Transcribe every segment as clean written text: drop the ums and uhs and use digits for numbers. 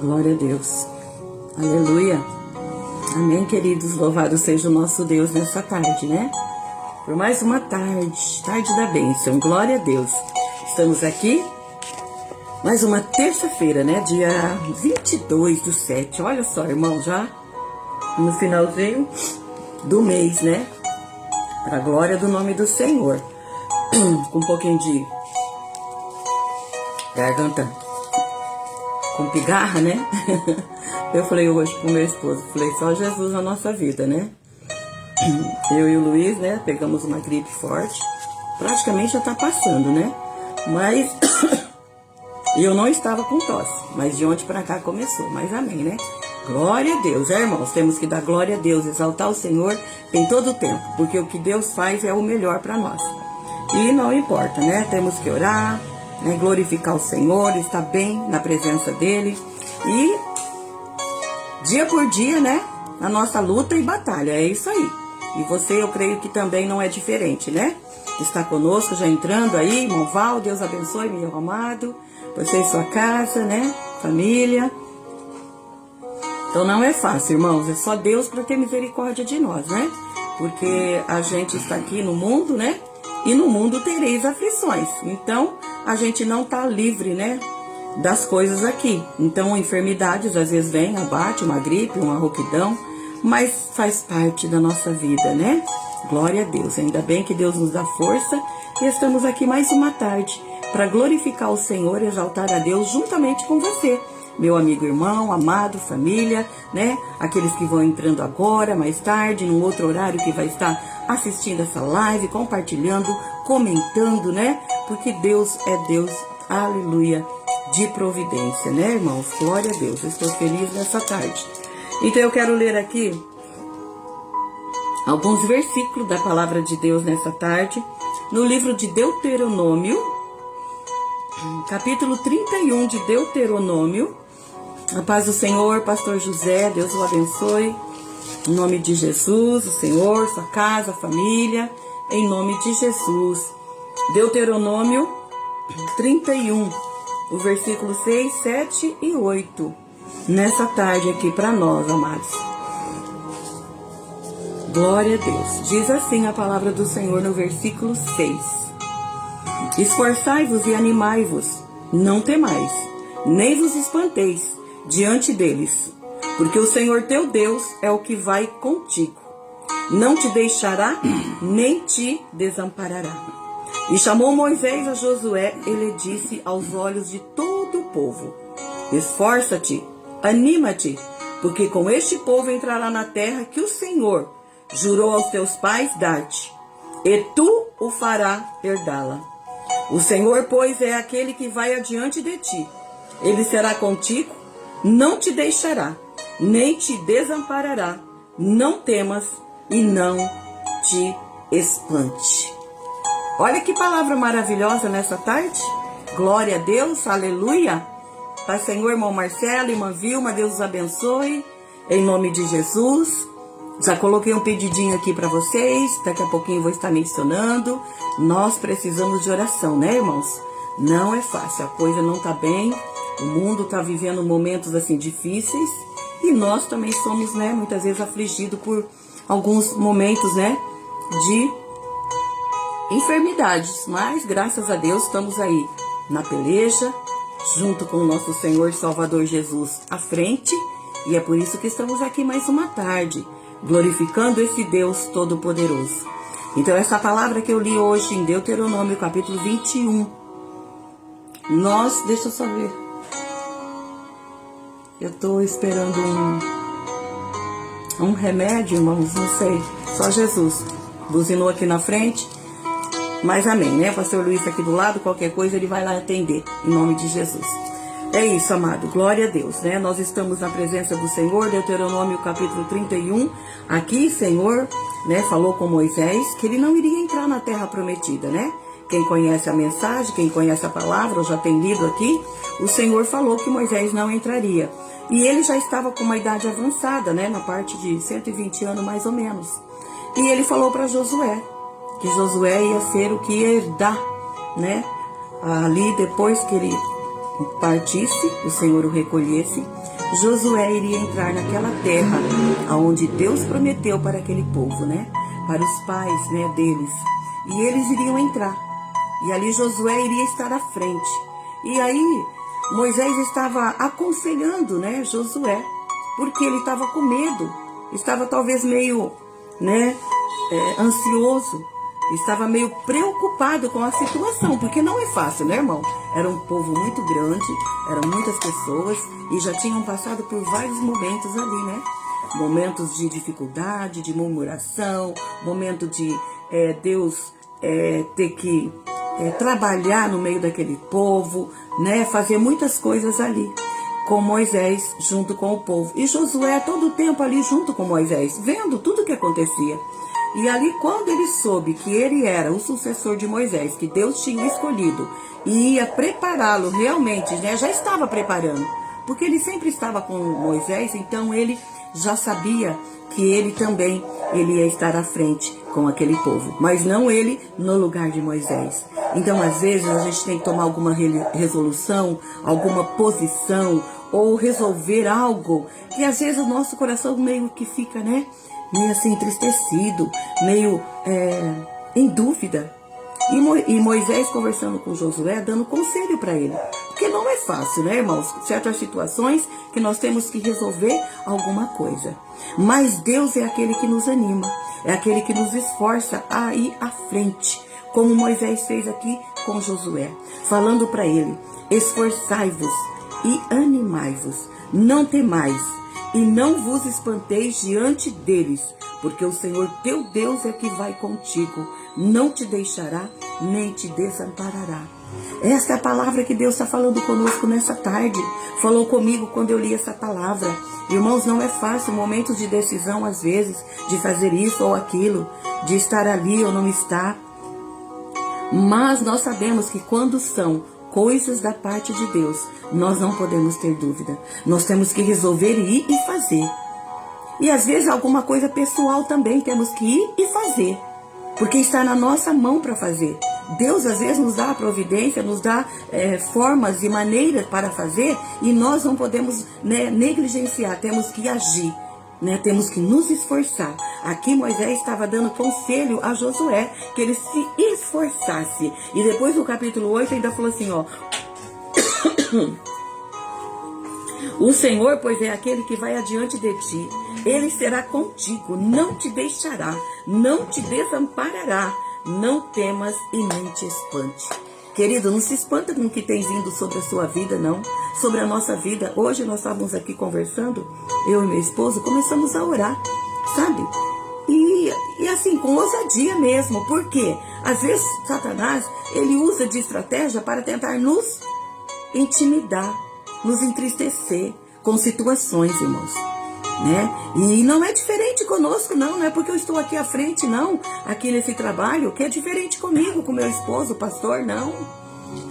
Glória a Deus. Aleluia. Amém, queridos. Louvado seja o nosso Deus nessa tarde, né? Por mais uma tarde da bênção. Glória a Deus. Estamos aqui, mais uma terça-feira, né? Dia 22/7. Olha só, irmão, já no finalzinho do mês, né? Para a glória do nome do Senhor. Com um pouquinho de garganta com pigarra, né? Eu falei hoje pro meu esposo, falei, só Jesus na nossa vida, né? Eu e o Luiz, né, pegamos uma gripe forte, praticamente já tá passando, né? Mas eu não estava com tosse, mas de ontem pra cá começou, mas amém, né? Glória a Deus, irmãos, temos que dar glória a Deus, exaltar o Senhor em todo o tempo, porque o que Deus faz é o melhor pra nós. E não importa, né? Temos que orar, né, glorificar o Senhor, estar bem na presença dele e dia por dia, né, a nossa luta e batalha, é isso aí. E você, eu creio que também não é diferente, né? Está conosco, já entrando aí, irmão Val, Deus abençoe, meu amado, você e sua casa, né, família. Então não é fácil, irmãos, é só Deus para ter misericórdia de nós, né? Porque a gente está aqui no mundo, né? E no mundo tereis aflições. Então, a gente não tá livre, né, das coisas aqui. Então, enfermidades às vezes vem, abate, uma gripe, uma rouquidão, mas faz parte da nossa vida, né? Glória a Deus. Ainda bem que Deus nos dá força e estamos aqui mais uma tarde para glorificar o Senhor e exaltar a Deus juntamente com você, meu amigo, irmão, amado, família, né? Aqueles que vão entrando agora, mais tarde, num outro horário que vai estar assistindo essa live, compartilhando, comentando, né? Porque Deus é Deus, aleluia, de providência, né, irmãos? Glória a Deus, eu estou feliz nessa tarde. Então eu quero ler aqui alguns versículos da palavra de Deus nessa tarde, no livro de Deuteronômio, capítulo 31 de Deuteronômio. A paz do Senhor, pastor José, Deus o abençoe. Em nome de Jesus, o Senhor, sua casa, família, em nome de Jesus. Deuteronômio 31, o versículo 6, 7 e 8. Nessa tarde aqui para nós, amados. Glória a Deus. Diz assim a palavra do Senhor no versículo 6. Esforçai-vos e animai-vos, não temais, nem vos espanteis diante deles, porque o Senhor teu Deus é o que vai contigo. Não te deixará, nem te desamparará. E chamou Moisés a Josué, ele disse aos olhos de todo o povo: esforça-te, anima-te, porque com este povo entrará na terra que o Senhor jurou aos teus pais dar-te, e tu o farás herdá-la. O Senhor, pois, é aquele que vai adiante de ti. Ele será contigo, não te deixará, nem te desamparará. Não temas e não te espante. Olha que palavra maravilhosa nessa tarde. Glória a Deus, aleluia. Pai, Senhor, irmão Marcelo, irmã Vilma, Deus os abençoe. Em nome de Jesus. Já coloquei um pedidinho aqui para vocês. Daqui a pouquinho vou estar mencionando. Nós precisamos de oração, né, irmãos? Não é fácil, a coisa não tá bem. O mundo tá vivendo momentos assim difíceis. E nós também somos, né, muitas vezes afligidos por alguns momentos, né, de enfermidades, mas graças a Deus estamos aí na peleja, junto com o nosso Senhor e Salvador Jesus à frente, e é por isso que estamos aqui mais uma tarde, glorificando esse Deus Todo-Poderoso. Então essa palavra que eu li hoje em Deuteronômio, capítulo 21, deixa eu só ver, eu tô esperando um remédio, irmãos, não sei, só Jesus, buzinou aqui na frente. Mas amém, né? O pastor Luiz aqui do lado, qualquer coisa ele vai lá atender, em nome de Jesus. É isso, amado, glória a Deus, né? Nós estamos na presença do Senhor, Deuteronômio capítulo 31. Aqui, Senhor, né, falou com Moisés que ele não iria entrar na terra prometida, né? Quem conhece a mensagem, quem conhece a palavra, ou já tem lido aqui, o Senhor falou que Moisés não entraria. E ele já estava com uma idade avançada, né? Na parte de 120 anos, mais ou menos. E ele falou para Josué que Josué ia ser o que ia herdar, né? Ali depois que ele partisse, o Senhor o recolhesse, Josué iria entrar naquela terra aonde Deus prometeu para aquele povo, né? Para os pais, né, deles. E eles iriam entrar. E ali Josué iria estar à frente. E aí Moisés estava aconselhando, né, Josué, porque ele estava com medo, estava talvez meio, né, ansioso, estava meio preocupado com a situação, porque não é fácil, né, irmão? Era um povo muito grande, eram muitas pessoas e já tinham passado por vários momentos ali, né? Momentos de dificuldade, de murmuração, momento de Deus ter que trabalhar no meio daquele povo, né? Fazer muitas coisas ali com Moisés junto com o povo. E Josué todo o tempo ali junto com Moisés, vendo tudo o que acontecia. E ali, quando ele soube que ele era o sucessor de Moisés, que Deus tinha escolhido e ia prepará-lo realmente, né, já estava preparando, porque ele sempre estava com Moisés, então ele já sabia que ele também ia estar à frente com aquele povo, mas não ele no lugar de Moisés. Então, às vezes, a gente tem que tomar alguma resolução, alguma posição, ou resolver algo, que às vezes o nosso coração meio que fica, né, meio assim entristecido, meio em dúvida. E Moisés conversando com Josué, dando conselho para ele. Porque não é fácil, né, irmãos? Certas situações que nós temos que resolver alguma coisa. Mas Deus é aquele que nos anima, é aquele que nos esforça a ir à frente, como Moisés fez aqui com Josué, falando para ele: esforçai-vos e animai-vos, não temais, e não vos espanteis diante deles, porque o Senhor teu Deus é que vai contigo, não te deixará, nem te desamparará. Essa é a palavra que Deus está falando conosco nessa tarde. Falou comigo quando eu li essa palavra. Irmãos, não é fácil, momentos de decisão às vezes, de fazer isso ou aquilo, de estar ali ou não estar. Mas nós sabemos que quando são coisas da parte de Deus, nós não podemos ter dúvida. Nós temos que resolver ir e fazer. E às vezes alguma coisa pessoal também temos que ir e fazer, porque está na nossa mão para fazer. Deus às vezes nos dá a providência, nos dá formas e maneiras para fazer, e nós não podemos, né, negligenciar, temos que agir, né, temos que nos esforçar. Aqui Moisés estava dando conselho a Josué, que ele se esforçasse. E depois no capítulo 8 ainda falou assim, ó: o Senhor, pois, é aquele que vai adiante de ti. Ele será contigo, não te deixará, não te desamparará. Não temas e nem te espante. Querido, não se espanta com o que tem vindo sobre a sua vida, não. Sobre a nossa vida. Hoje nós estávamos aqui conversando, eu e meu esposo, começamos a orar, sabe? E assim, com ousadia mesmo. Por quê? Às vezes, Satanás, ele usa de estratégia para tentar nos intimidar, nos entristecer com situações, irmãos, né? E não é diferente conosco, não é porque eu estou aqui à frente, não, aqui nesse trabalho, que é diferente comigo, com meu esposo, o pastor, não.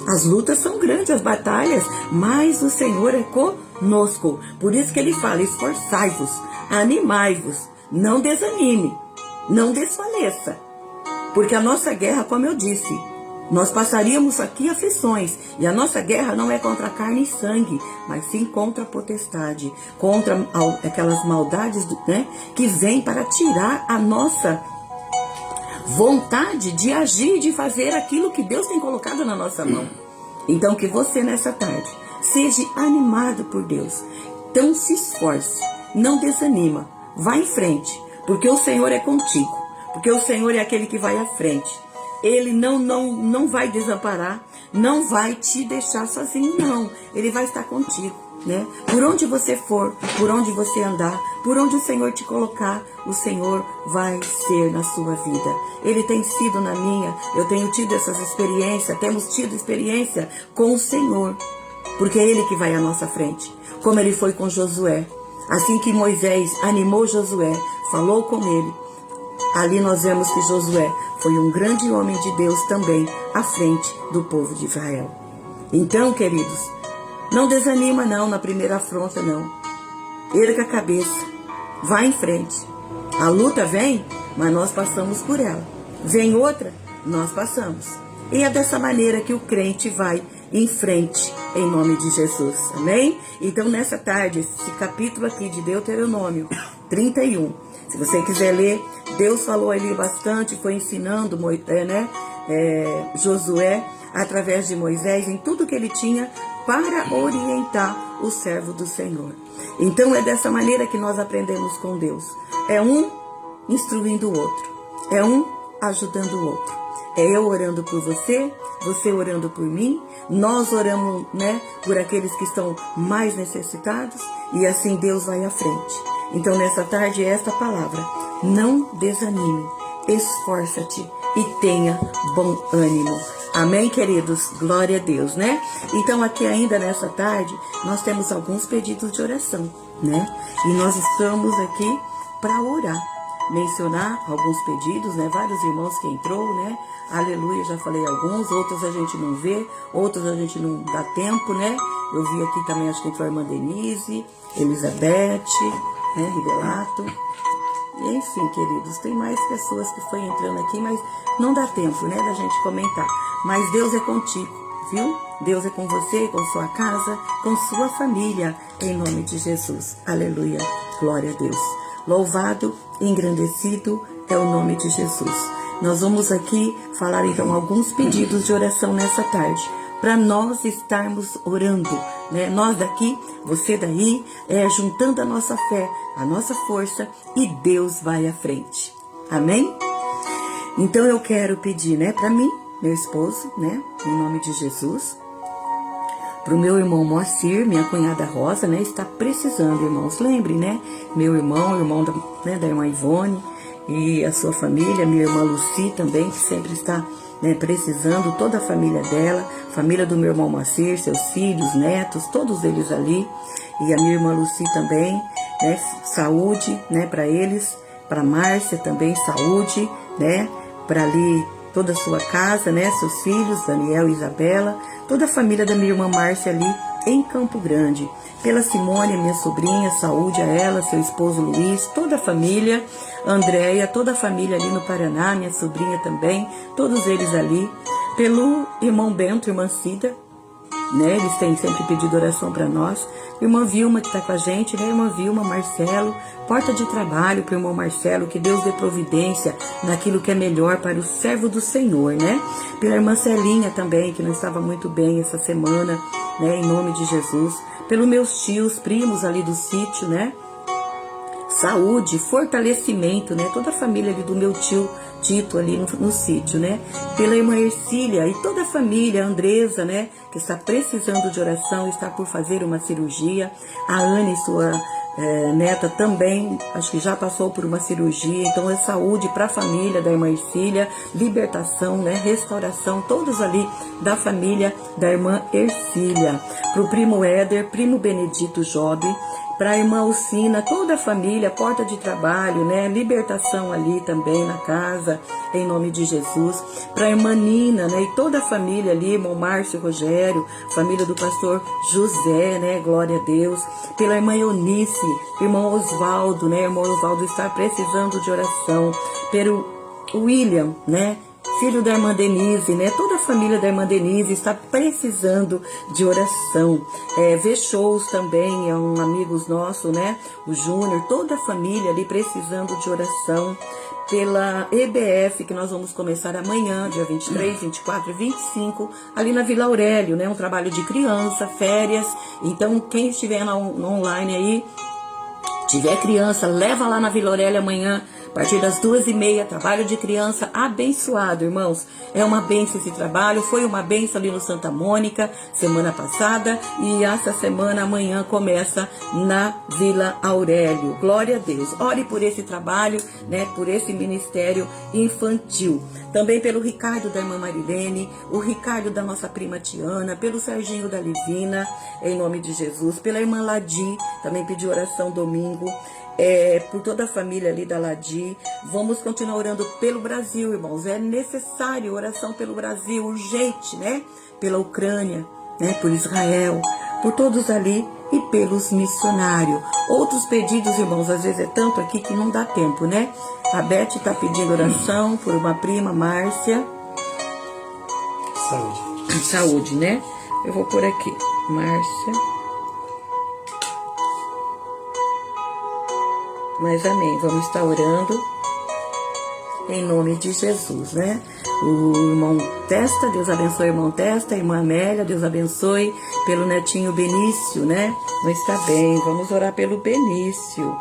As lutas são grandes, as batalhas, mas o Senhor é conosco. Por isso que ele fala: esforçai-vos, animai-vos, não desanime, não desfaleça. Porque a nossa guerra, como eu disse, nós passaríamos aqui aflições, e a nossa guerra não é contra carne e sangue, mas sim contra a potestade, contra aquelas maldades, né, que vêm para tirar a nossa vontade de agir, de fazer aquilo que Deus tem colocado na nossa mão. Então que você nessa tarde seja animado por Deus. Então se esforce, não desanima, vá em frente, porque o Senhor é contigo, porque o Senhor é aquele que vai à frente. Ele não vai desamparar, não vai te deixar sozinho, não. Ele vai estar contigo, né? Por onde você for, por onde você andar, por onde o Senhor te colocar, o Senhor vai ser na sua vida. Ele tem sido na minha, eu tenho tido essas experiências, temos tido experiência com o Senhor, porque é Ele que vai à nossa frente, como Ele foi com Josué. Assim que Moisés animou Josué, falou com ele, ali nós vemos que Josué foi um grande homem de Deus também à frente do povo de Israel. Então, queridos, não desanima não na primeira afronta, não. Erga a cabeça, vá em frente. A luta vem, mas nós passamos por ela. Vem outra, nós passamos. E é dessa maneira que o crente vai em frente, em nome de Jesus, amém? Então, nessa tarde, esse capítulo aqui de Deuteronômio 31, se você quiser ler, Deus falou ali bastante, foi ensinando Josué, através de Moisés, em tudo que ele tinha para orientar o servo do Senhor. Então, é dessa maneira que nós aprendemos com Deus. É um instruindo o outro, é um ajudando o outro. É eu orando por você, você orando por mim, nós oramos, por aqueles que estão mais necessitados, e assim Deus vai à frente. Então, nessa tarde, é esta palavra: não desanime, esforça-te e tenha bom ânimo. Amém, queridos? Glória a Deus, né? Então, aqui ainda nessa tarde, nós temos alguns pedidos de oração, E nós estamos aqui para orar, mencionar alguns pedidos, Vários irmãos que entrou, Aleluia, já falei alguns, outros a gente não vê, outros a gente não dá tempo, Eu vi aqui também, acho que entrou a irmã Denise, Elizabeth, Ribelato. E enfim, queridos, tem mais pessoas que foi entrando aqui, mas não dá tempo, da gente comentar. Mas Deus é contigo, viu? Deus é com você, com sua casa, com sua família, em nome de Jesus. Aleluia, glória a Deus. Louvado e engrandecido é o nome de Jesus. Nós vamos aqui falar então alguns pedidos de oração nessa tarde, para nós estarmos orando, Nós daqui, você daí, juntando a nossa fé, a nossa força, e Deus vai à frente. Amém? Então eu quero pedir, para mim, meu esposo, em nome de Jesus, para o meu irmão Moacir, minha cunhada Rosa, está precisando, irmãos. Lembre, meu irmão da irmã Ivone, e a sua família, minha irmã Lucy também, que sempre está precisando, toda a família dela, família do meu irmão Moacir, seus filhos, netos, todos eles ali, e a minha irmã Lucy também, saúde, para eles, para Márcia também, saúde, para ali toda a sua casa, seus filhos, Daniel e Isabela, toda a família da minha irmã Márcia ali em Campo Grande. Pela Simone, minha sobrinha, saúde a ela, seu esposo Luiz, toda a família, Andréia, toda a família ali no Paraná, minha sobrinha também, todos eles ali. Pelo irmão Bento, irmã Cida, eles têm sempre pedido oração para nós. Irmã Vilma, que está com a gente, Irmã Vilma, Marcelo, porta de trabalho para o irmão Marcelo, que Deus dê providência naquilo que é melhor para o servo do Senhor, Pela irmã Celinha também, que não estava muito bem essa semana, em nome de Jesus. Pelos meus tios, primos ali do sítio, Saúde, fortalecimento, Toda a família ali do meu tio Tito ali no sítio, Pela irmã Ercília e toda a família, Andresa, que está precisando de oração, está por fazer uma cirurgia. A Anne, sua neta, também, acho que já passou por uma cirurgia. Então é saúde para a família da irmã Ercília, libertação, restauração, todos ali da família da irmã Ercília. Para o primo Éder, primo Benedito Job, para a irmã Alcina, toda a família, porta de trabalho, libertação ali também na casa, em nome de Jesus. Para a irmã Nina, e toda a família ali, irmão Márcio Rogério, família do pastor José, glória a Deus. Pela irmã Eunice, irmão Osvaldo, irmão Osvaldo está precisando de oração. Pelo William, filho da irmã Denise, Toda a família da irmã Denise está precisando de oração. V-Shows também, é um amigo nosso, O Júnior, toda a família ali precisando de oração. Pela EBF, que nós vamos começar amanhã, dia 23, 24 e 25, ali na Vila Aurélio, Um trabalho de criança, férias. Então, quem estiver no online aí, tiver criança, leva lá na Vila Aurélio amanhã, a partir das 2h30, trabalho de criança abençoado, irmãos. É uma bênção esse trabalho, foi uma bênção ali no Santa Mônica, semana passada, e essa semana, amanhã, começa na Vila Aurélio. Glória a Deus. Ore por esse trabalho, por esse ministério infantil. Também pelo Ricardo da irmã Marilene, o Ricardo da nossa prima Tiana, pelo Serginho da Livina, em nome de Jesus. Pela irmã Ladi, também pediu oração domingo. Por toda a família ali da Ladi. Vamos continuar orando pelo Brasil, irmãos. É necessário oração pelo Brasil, urgente, Pela Ucrânia, por Israel, por todos ali e pelos missionários. Outros pedidos, irmãos, às vezes é tanto aqui que não dá tempo, A Beth está pedindo oração por uma prima, Márcia. Saúde, Eu vou por aqui, Márcia. Mas amém, vamos estar orando em nome de Jesus, né? O irmão Testa, Deus abençoe o irmão Testa, a irmã Amélia, Deus abençoe pelo netinho Benício, né? Não está bem, vamos orar pelo Benício.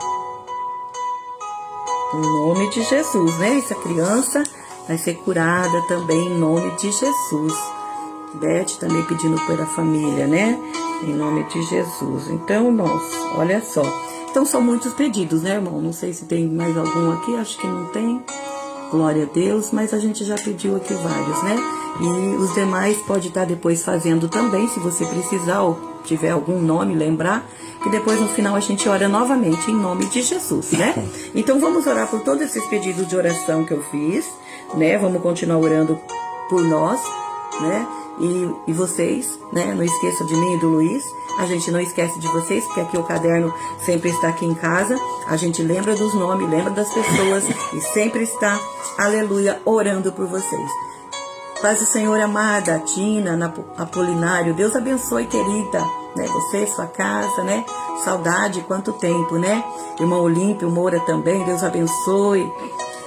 Em nome de Jesus, né? Essa criança vai ser curada também em nome de Jesus. Beth também pedindo pela família, né? Em nome de Jesus. Então, irmãos, olha só. Então, são muitos pedidos, né, irmão? Não sei se tem mais algum aqui, acho que não tem. Glória a Deus, mas a gente já pediu aqui vários, né? E os demais pode estar depois fazendo também, se você precisar ou tiver algum nome, lembrar, que depois no final a gente ora novamente em nome de Jesus, né? Então vamos orar por todos esses pedidos de oração que eu fiz, né? Vamos continuar orando por nós, né? E vocês, né? Não esqueça de mim e do Luiz. A gente não esquece de vocês, porque aqui o caderno sempre está aqui em casa. A gente lembra dos nomes, lembra das pessoas e sempre está, aleluia, orando por vocês. Paz do Senhor, amada, Tina, Apolinário, Deus abençoe, querida, né? Você, sua casa, né? Saudade, quanto tempo, né? Irmão Olímpio, Moura também, Deus abençoe.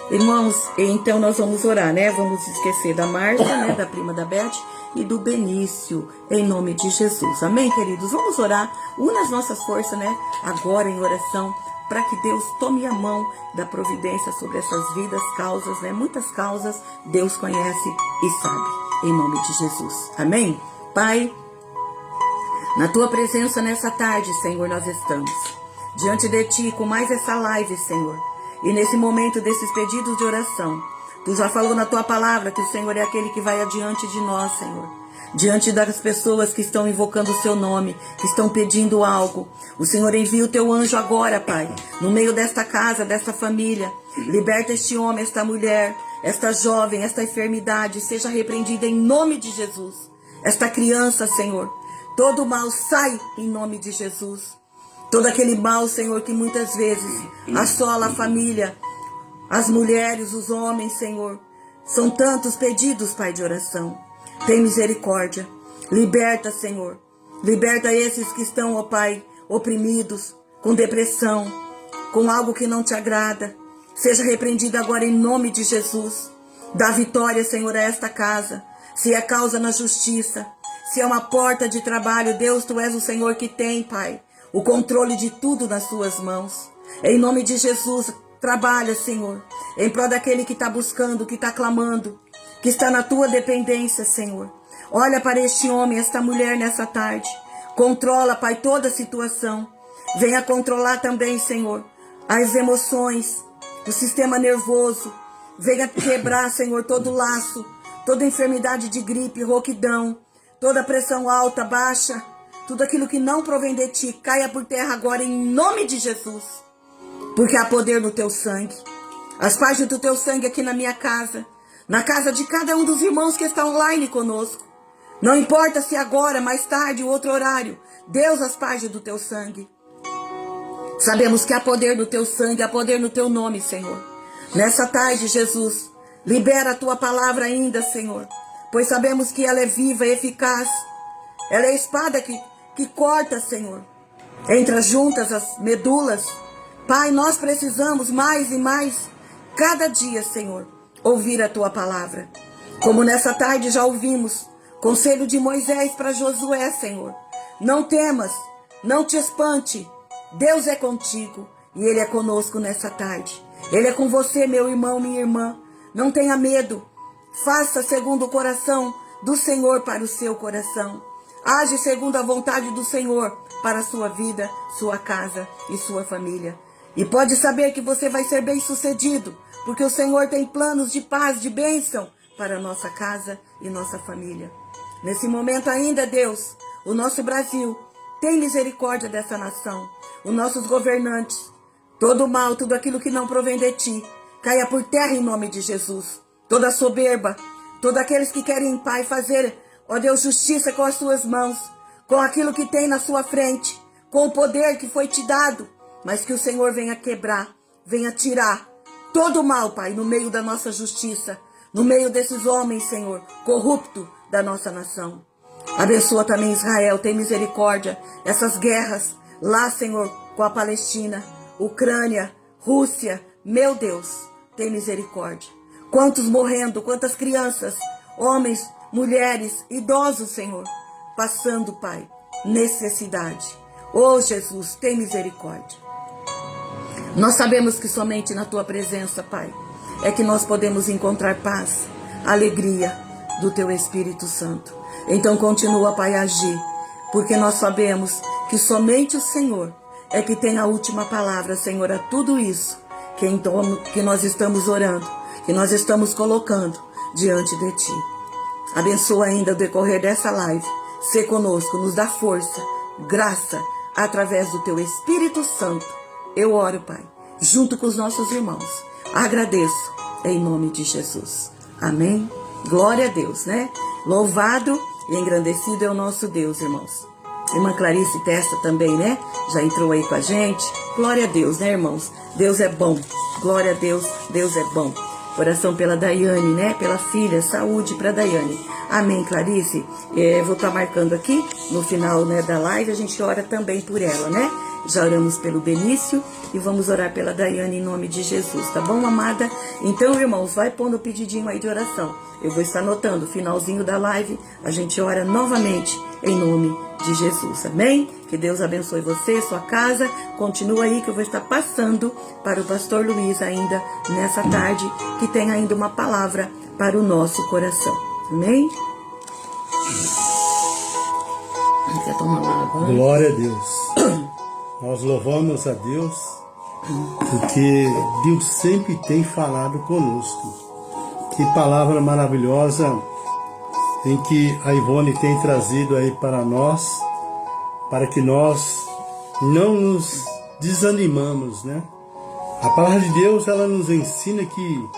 Irmãos, então nós vamos orar, né? Vamos esquecer da Marta, né? Da prima da Beth e do Benício, em nome de Jesus. Amém, queridos? Vamos orar, una as nossas forças, né? Agora em oração, para que Deus tome a mão da providência sobre essas vidas, causas, né? Muitas causas Deus conhece e sabe, em nome de Jesus. Amém? Pai, na tua presença nessa tarde, Senhor, nós estamos diante de ti com mais essa live, Senhor. E nesse momento desses pedidos de oração, tu já falou na tua palavra que o Senhor é aquele que vai adiante de nós, Senhor. Diante das pessoas que estão invocando o seu nome, que estão pedindo algo. O Senhor envia o teu anjo agora, Pai, no meio desta casa, desta família. Liberta este homem, esta mulher, esta jovem, esta enfermidade. Seja repreendida em nome de Jesus. Esta criança, Senhor. Todo mal sai em nome de Jesus. Todo aquele mal, Senhor, que muitas vezes assola a família, as mulheres, os homens, Senhor. São tantos pedidos, Pai, de oração. Tem misericórdia. Liberta, Senhor. Liberta esses que estão, ó Pai, oprimidos, com depressão, com algo que não te agrada. Seja repreendido agora em nome de Jesus. Dá vitória, Senhor, a esta casa. Se é causa na justiça, se é uma porta de trabalho, Deus, Tu és o Senhor que tem, Pai, o controle de tudo nas Suas mãos. Em nome de Jesus, trabalha, Senhor, em prol daquele que está buscando, que está clamando, que está na Tua dependência, Senhor. Olha para este homem, esta mulher nessa tarde. Controla, Pai, toda a situação. Venha controlar também, Senhor, as emoções, o sistema nervoso. Venha quebrar, Senhor, todo laço, toda enfermidade de gripe, rouquidão, toda pressão alta, baixa, tudo aquilo que não provém de Ti, caia por terra agora em nome de Jesus. Porque há poder no Teu sangue. As páginas do Teu sangue aqui na minha casa, na casa de cada um dos irmãos que está online conosco. Não importa se agora, mais tarde, outro horário. Deus, as páginas do Teu sangue. Sabemos que há poder no Teu sangue, há poder no Teu nome, Senhor. Nessa tarde, Jesus, libera a Tua palavra ainda, Senhor. Pois sabemos que ela é viva e eficaz. Ela é a espada que corta, Senhor, entre as juntas, as medulas. Pai, nós precisamos mais e mais, cada dia, Senhor, ouvir a Tua palavra. Como nessa tarde já ouvimos, conselho de Moisés para Josué, Senhor. Não temas, não te espante. Deus é contigo e Ele é conosco nessa tarde. Ele é com você, meu irmão, minha irmã. Não tenha medo. Faça segundo o coração do Senhor para o seu coração. Age segundo a vontade do Senhor para a sua vida, sua casa e sua família. E pode saber que você vai ser bem-sucedido, porque o Senhor tem planos de paz, de bênção para a nossa casa e nossa família. Nesse momento ainda, Deus, o nosso Brasil, tem misericórdia dessa nação. Os nossos governantes, todo mal, tudo aquilo que não provém de Ti, caia por terra em nome de Jesus. Toda soberba, todos aqueles que querem, Pai, fazer, ó Deus, justiça com as Suas mãos, com aquilo que tem na sua frente, com o poder que foi Te dado, mas que o Senhor venha quebrar, venha tirar todo o mal, Pai, no meio da nossa justiça, no meio desses homens, Senhor, corrupto da nossa nação. Abençoa também Israel, tem misericórdia. Essas guerras lá, Senhor, com a Palestina, Ucrânia, Rússia, meu Deus, tem misericórdia. Quantos morrendo, quantas crianças, homens, mulheres, idosos, Senhor, passando, Pai, necessidade. Oh, Jesus, tem misericórdia. Nós sabemos que somente na Tua presença, Pai, é que nós podemos encontrar paz, alegria do Teu Espírito Santo. Então continua, Pai, a agir, porque nós sabemos que somente o Senhor é que tem a última palavra, Senhor, a tudo isso que nós estamos orando, que nós estamos colocando diante de Ti. Abençoa ainda o decorrer dessa live, ser conosco, nos dá força, graça, através do Teu Espírito Santo. Eu oro, Pai, junto com os nossos irmãos. Agradeço, em nome de Jesus. Amém? Glória a Deus, né? Louvado e engrandecido é o nosso Deus, irmãos. Irmã Clarice Testa também, né? Já entrou aí com a gente. Glória a Deus, né, irmãos? Deus é bom. Glória a Deus, Deus é bom. Oração pela Daiane, né? Pela filha, saúde para Daiane. Amém, Clarice. Vou estar marcando aqui, no final, né, da live, a gente ora também por ela, né? Já oramos pelo Benício e vamos orar pela Daiane em nome de Jesus, tá bom, amada? Então, irmãos, vai pondo o pedidinho aí de oração. Eu vou estar anotando, finalzinho da live, a gente ora novamente em nome de Jesus, amém? Que Deus abençoe você, sua casa. Continua aí que eu vou estar passando para o pastor Luiz ainda nessa tarde, que tem ainda uma palavra para o nosso coração, amém? Quer tomar uma água? Glória a Deus. Nós louvamos a Deus porque Deus sempre tem falado conosco. Que palavra maravilhosa em que a Ivone tem trazido aí para nós, para que nós não nos desanimamos, né? A palavra de Deus, ela nos ensina que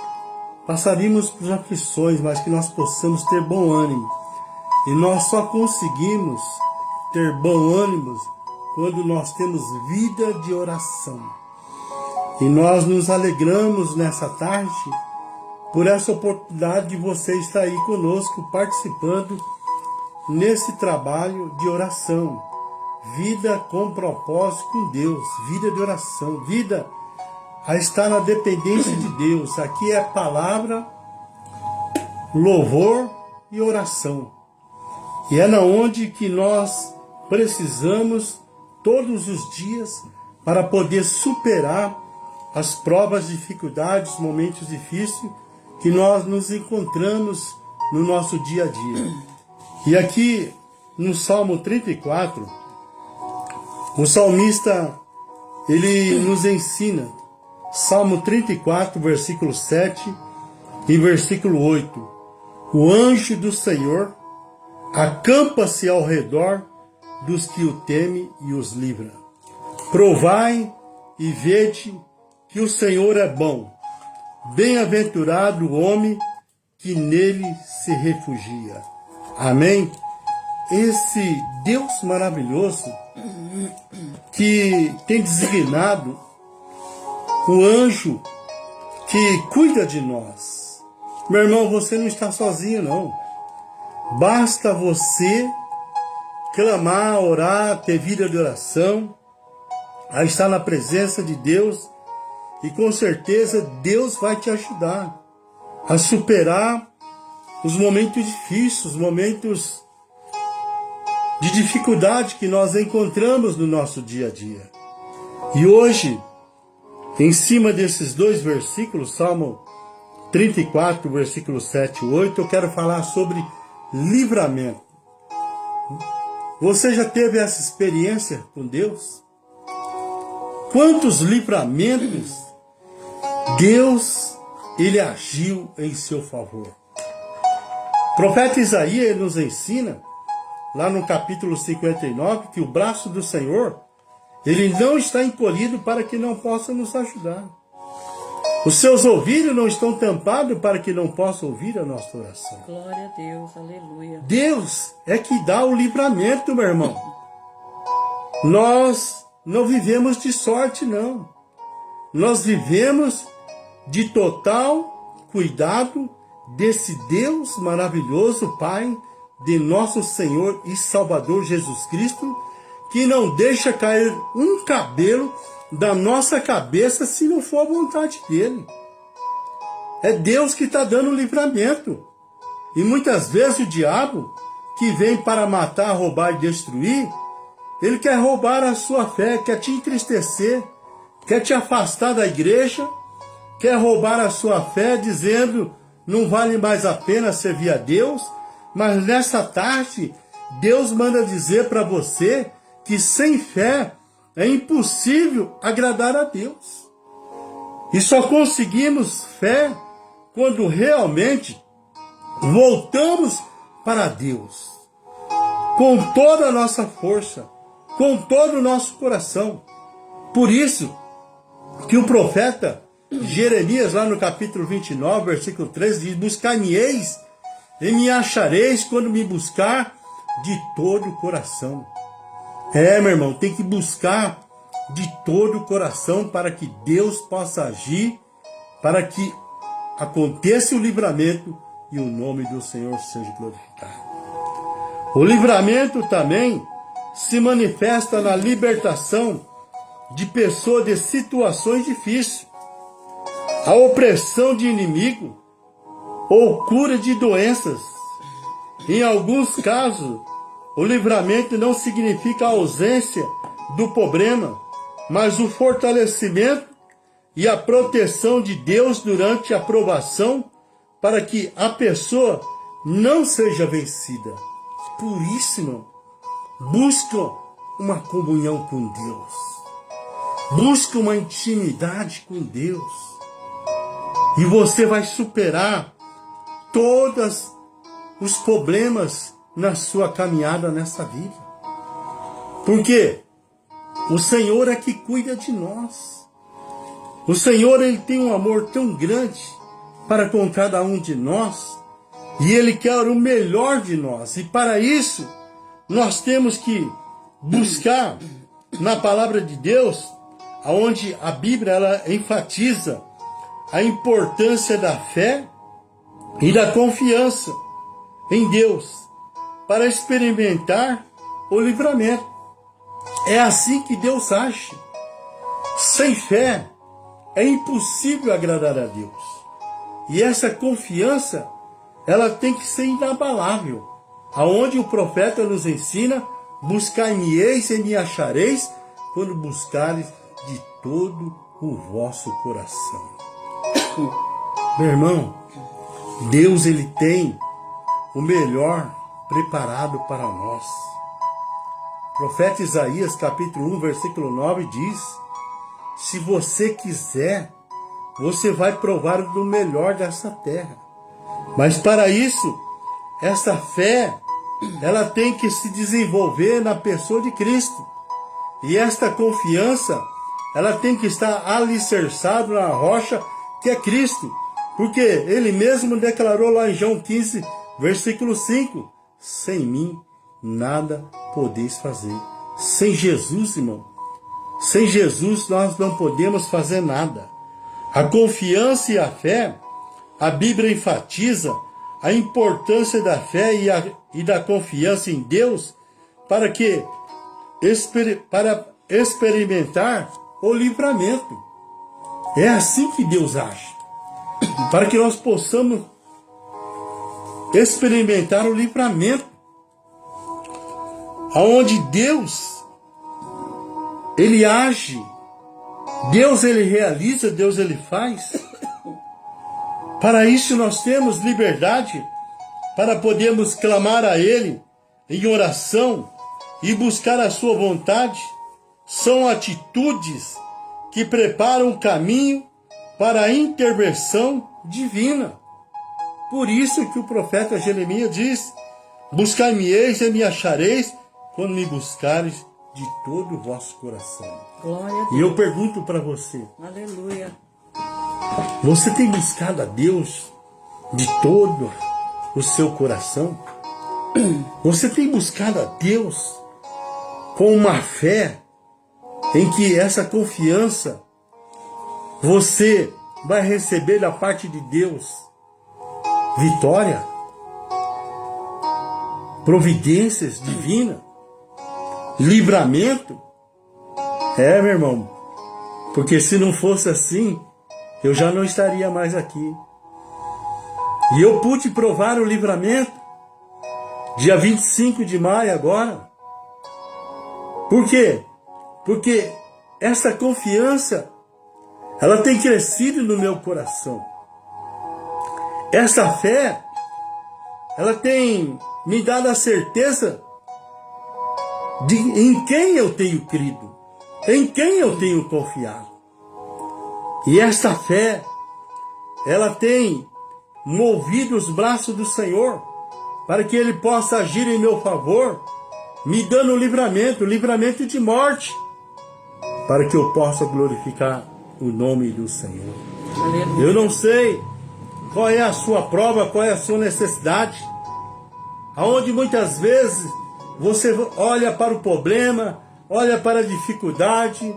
passaríamos por aflições, mas que nós possamos ter bom ânimo. E nós só conseguimos ter bom ânimo quando nós temos vida de oração. E nós nos alegramos nessa tarde por essa oportunidade de você estar aí conosco, participando nesse trabalho de oração. Vida com propósito com Deus, vida de oração, vida a estar na dependência de Deus. Aqui é palavra, louvor e oração. E é na onde que nós precisamos todos os dias para poder superar as provas, dificuldades, momentos difíceis que nós nos encontramos no nosso dia a dia. E aqui no Salmo 34, o salmista, ele nos ensina, Salmo 34, versículo 7 e versículo 8, o anjo do Senhor acampa-se ao redor dos que o temem e os livra. Provai e vede que o Senhor é bom. Bem-aventurado o homem que nele se refugia. Amém? Esse Deus maravilhoso que tem designado o anjo que cuida de nós. Meu irmão, você não está sozinho, não. Basta você clamar, orar, ter vida de oração, a estar na presença de Deus, e com certeza Deus vai te ajudar a superar os momentos difíceis, os momentos de dificuldade que nós encontramos no nosso dia a dia. E hoje, em cima desses dois versículos, Salmo 34, versículo 7 e 8, eu quero falar sobre livramento. Você já teve essa experiência com Deus? Quantos livramentos Deus, ele agiu em seu favor? O profeta Isaías, ele nos ensina, lá no capítulo 59, que o braço do Senhor, ele não está encolhido para que não possa nos ajudar. Os seus ouvidos não estão tampados para que não possa ouvir a nossa oração. Glória a Deus, aleluia. Deus é que dá o livramento, meu irmão. Nós não vivemos de sorte, não. Nós vivemos de total cuidado desse Deus maravilhoso, Pai, de nosso Senhor e Salvador Jesus Cristo, que não deixa cair um cabelo da nossa cabeça se não for a vontade dele. É Deus que está dando o livramento. E muitas vezes o diabo, que vem para matar, roubar e destruir, ele quer roubar a sua fé, quer te entristecer, quer te afastar da igreja, quer roubar a sua fé dizendo não vale mais a pena servir a Deus. Mas nessa tarde, Deus manda dizer para você que sem fé é impossível agradar a Deus. E só conseguimos fé quando realmente voltamos para Deus, com toda a nossa força, com todo o nosso coração. Por isso que o profeta Jeremias, lá no capítulo 29, versículo 13, diz: buscar-me-eis e me achareis quando me buscar de todo o coração. Meu irmão, tem que buscar de todo o coração para que Deus possa agir, para que aconteça o livramento e o nome do Senhor seja glorificado. O livramento também se manifesta na libertação de pessoas de situações difíceis, a opressão de inimigo ou cura de doenças. Em alguns casos, o livramento não significa a ausência do problema, mas o fortalecimento e a proteção de Deus durante a provação, para que a pessoa não seja vencida. Por isso, irmão, busca uma comunhão com Deus. Busca uma intimidade com Deus. E você vai superar todos os problemas na sua caminhada nessa vida. Porque o Senhor é que cuida de nós. O Senhor, ele tem um amor tão grande para com cada um de nós, e ele quer o melhor de nós. E para isso, nós temos que buscar na palavra de Deus, onde a Bíblia ela enfatiza a importância da fé e da confiança em Deus para experimentar o livramento. É assim que Deus age. Sem fé é impossível agradar a Deus. E essa confiança, ela tem que ser inabalável. Aonde o profeta nos ensina: buscar-me-eis e me achareis, quando buscares de todo o vosso coração. Meu irmão, Deus, ele tem o melhor preparado para nós. O profeta Isaías, capítulo 1, versículo 9, diz: se você quiser, você vai provar do melhor dessa terra. Mas para isso, essa fé, ela tem que se desenvolver na pessoa de Cristo. E esta confiança, ela tem que estar alicerçada na rocha que é Cristo. Porque ele mesmo declarou lá em João 15, versículo 5: sem mim nada podeis fazer. Sem Jesus, irmão, sem Jesus nós não podemos fazer nada. A confiança e a fé, a Bíblia enfatiza a importância da fé e da confiança em Deus para experimentar o livramento. É assim que Deus age, para que nós possamos experimentar o livramento, aonde Deus, ele age, Deus ele realiza, Deus ele faz. Para isso nós temos liberdade para podermos clamar a Ele em oração e buscar a sua vontade. São atitudes que preparam o caminho para a intervenção divina. Por isso que o profeta Jeremias diz: buscar-me-eis e me achareis, quando me buscares de todo o vosso coração. Glória a Deus. E eu pergunto para você: Aleluia. você tem buscado a Deus de todo o seu coração? Você tem buscado a Deus com uma fé em que essa confiança você vai receber da parte de Deus vitória? providências divinas, livramento. Meu irmão, porque se não fosse assim, eu já não estaria mais aqui. E eu pude provar o livramento dia 25 de maio agora. Por quê? Porque essa confiança, ela tem crescido no meu coração. Essa fé, ela tem me dado a certeza de em quem eu tenho crido, em quem eu tenho confiado. E essa fé, ela tem movido os braços do Senhor para que Ele possa agir em meu favor, me dando livramento de morte, para que eu possa glorificar o nome do Senhor. Aleluia. Eu não sei qual é a sua prova, qual é a sua necessidade, aonde muitas vezes você olha para o problema, olha para a dificuldade